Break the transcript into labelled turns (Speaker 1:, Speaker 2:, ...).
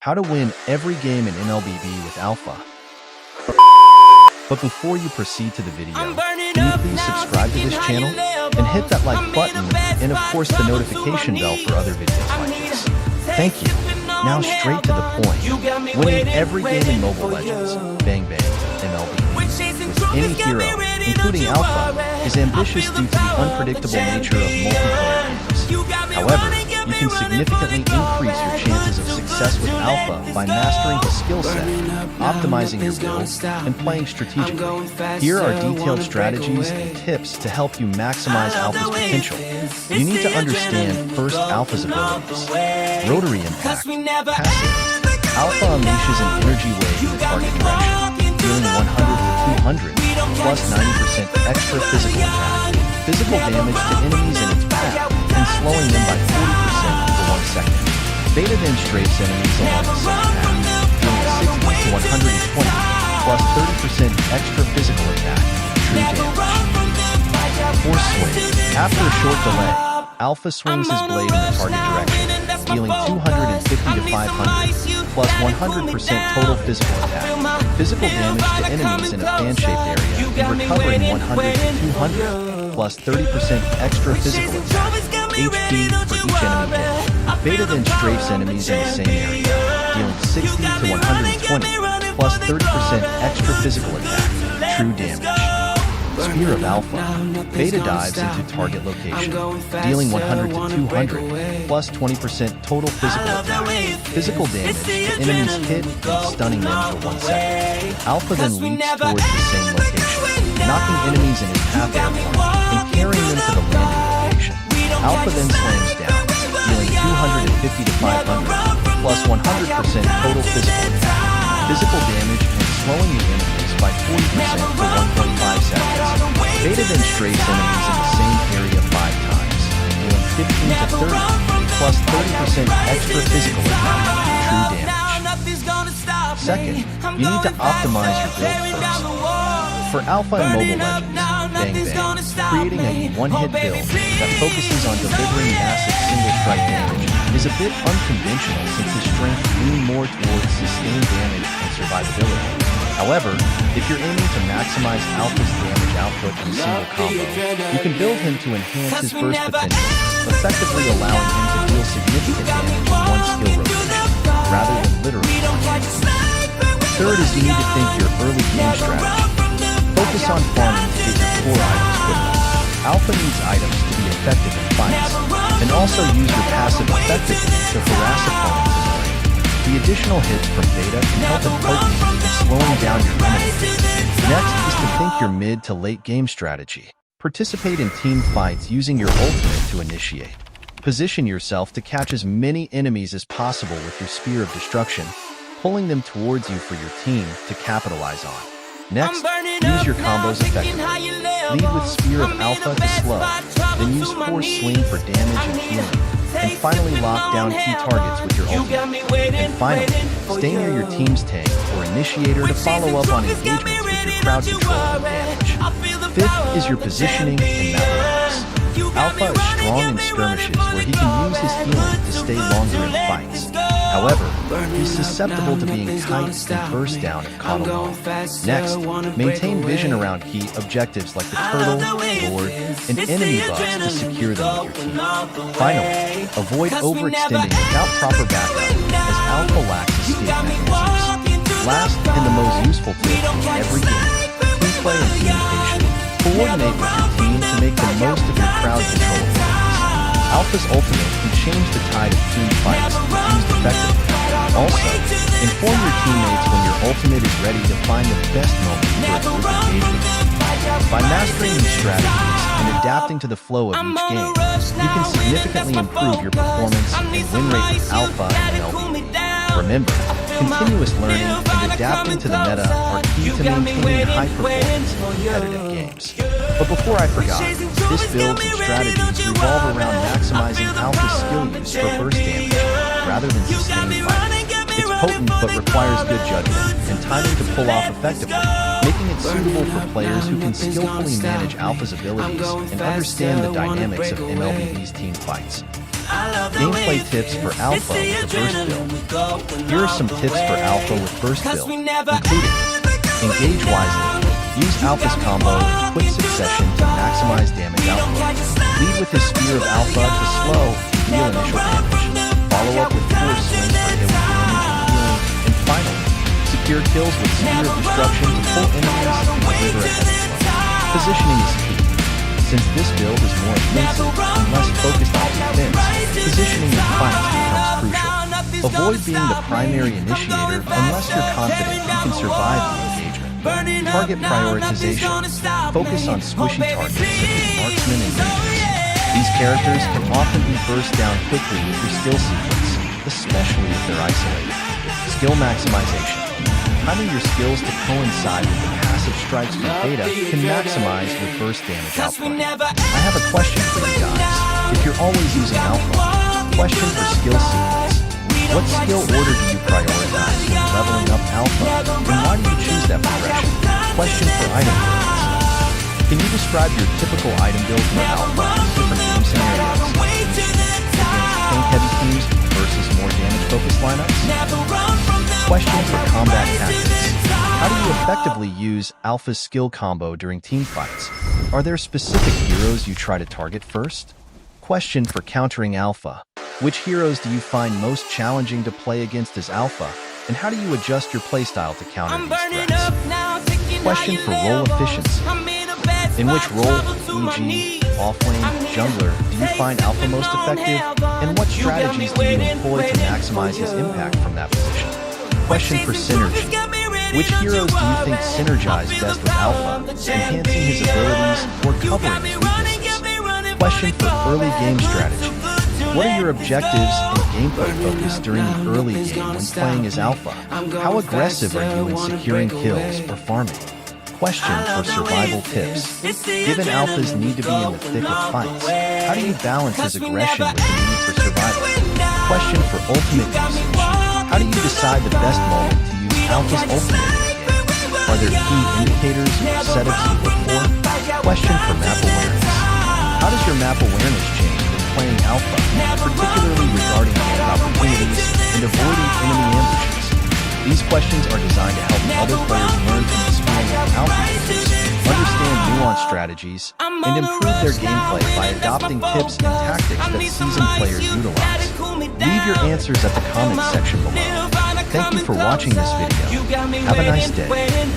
Speaker 1: how to win every game in MLBB with Alpha. But before you proceed to the video, can you please subscribe to this channel and hit that like button and of course the notification bell for other videos like this. Thank you. Now straight to the point. Winning every game in Mobile Legends, Bang Bang, MLBB, with any hero, including Alpha, is ambitious due to the unpredictable nature of multiplayer games. However, you can significantly increase your chances of success with Alpha by mastering his skill set, optimizing your build, and playing strategically. Here are detailed strategies and tips to help you maximize Alpha's potential. You need to understand first Alpha's abilities. Rotary Impact. Passive. Alpha unleashes an energy wave in the target direction, dealing 100 to 200, plus 90% extra physical attack, physical damage to enemies in its path, and slowing them by 40% for 1 second. Beta then strafes enemies along the same path, dealing 60 to 120, plus 30% extra physical attack, true damage. Force Swing. After a short delay, Alpha swings his blade in the target direction, dealing 250 to 500, plus 100% total physical attack, physical damage to enemies in a fan-shaped area, and recovering 100 to 200, plus 30% extra physical attack, HP for each enemy hit. Beta then strafes enemies in the same area, dealing 60 to 120, plus 30% extra physical attack, true damage. Spear of Alpha. Beta dives into target location, dealing 100 to 200, plus 20% total physical attack, physical damage to enemies hit and stunning them for 1 second. Alpha then leaps towards the same location, knocking enemies in his path airborne and carrying them to the landing location. Alpha then slams down, dealing 250 to 500, plus 100% total physical attack, physical damage and slowing the enemies by 40% for 1.5 seconds. Beta then strafes enemies in the same area 5 times, dealing 15 to 30, plus 30% extra physical attack, true damage. Second, you need to optimize your build first. For Alpha and Mobile Legends, Bang Bang, creating a one-hit build that focuses on delivering massive single-strike damage is a bit unconventional since his strength leans more towards sustained damage and survivability. However, if you're aiming to maximize Alpha's damage output in a single combo, you can build him to enhance his burst potential, effectively allowing him to deal significant damage in one skill rotation, rather than literally one. Third is you need to think your early game strategy. Focus on farming to get your core items quickly. Alpha needs items to be effective in fights, and also use your passive effectively to harass opponents in the lane. The additional hits from Beta can help him poking and slowing down your enemies. Next is to think your mid to late game strategy. Participate in team fights using your ultimate to initiate. Position yourself to catch as many enemies as possible with your Spear of Destruction, pulling them towards you for your team to capitalize on. Next, use your combos effectively. Lead with Spear of Alpha to slow, then use Force Swing for damage and healing, and finally lock down key targets with your ultimate. And finally, stay near your team's tank or initiator to follow up on engagements with your crowd control and damage. Fifth is your positioning and map. Alpha is strong in skirmishes where he can use his healing to stay longer in fights. However, he's susceptible to being kite and burst down if caught alone. Next, maintain vision around key objectives like the turtle, lord, and enemy buffs to secure them with your team. Finally, avoid overextending without proper backup as Alpha lacks escape mechanisms. Last and the most useful tip in every game, team play and communication. Coordinate with your team to make the most of your crowd control abilities. Alpha's ultimate can change the tide of team fights if used effectively. Also, inform your teammates when your ultimate is ready to find the best moment for a group engagement. By mastering these strategies and adapting to the flow of each game, you can significantly improve your performance and win rate with Alpha and MLBB. Remember, continuous learning and adapting to the meta are key to maintaining high performance in competitive games. But before I forgot, this build and strategies revolve around maximizing Alpha's skill use for burst damage, rather than sustained fighting. It's potent but requires good judgment and timing to pull off effectively, making it suitable for players who can skillfully manage Alpha's abilities and understand the dynamics of MLBB's team fights. Gameplay tips for Alpha with the Burst build. Here are some tips for Alpha with Burst build, including engage wisely. Use Alpha's combo in quick succession to maximize damage output. Lead with his Spear of Alpha to slow and deal initial damage. Follow up with Force Swings for healing damage and healing. And finally, secure kills with Spear of Destruction to pull enemies and deliver a heavy blow. Positioning is key. Since this build is more offensive and less focused on defense, positioning in fights becomes crucial. Avoid being the primary initiator unless you're confident you can survive the engagement. Target prioritization. Focus on squishy targets such as marksmen and ninjas. These characters can often be burst down quickly with your skill sequence, especially if they're isolated. Skill maximization. Timing your skills to coincide with the passive strikes from Beta can maximize your burst damage output. I have a question for you guys. If you're always using Alpha, question for skill sequence. What skill order do you prioritize when leveling up Alpha, and why do you choose that progression? Question for item builds. Can you describe your typical item build for Alpha in different game scenarios? Against tank-heavy teams versus more damage-focused lineups? Question for combat tactics. How do you effectively use Alpha's skill combo during team fights? Are there specific heroes you try to target first? Question for countering Alpha. Which heroes do you find most challenging to play against as Alpha, and how do you adjust your playstyle to counter these threats? Question for role efficiency. In which role, e.g., offlane, jungler, do you find Alpha most effective, and what strategies do you employ to maximize his impact from that position? Question for synergy. Which heroes do you think synergize best with Alpha, enhancing his abilities or covering his weaknesses? Question for early game strategy. What are your objectives and gameplay focus during the early game when playing as Alpha? How aggressive are you in securing kills or farming? Question for survival tips. Given Alphas need to be in the thick of fights, how do you balance his aggression with the need for survival? Question for ultimate usage. How do you decide the best moment to use Alpha's ultimate in the game? Are there key indicators or setups you look for? Question for map awareness. How does your map awareness change when playing Alpha, particularly regarding gank opportunities and avoiding enemy ambushes? These questions are designed to help other players learn from experience with Alpha users, understand nuanced strategies, and improve their gameplay by adopting tips and tactics that seasoned players utilize. Leave your answers at the comment section below. Thank you for watching this video. Have a nice day.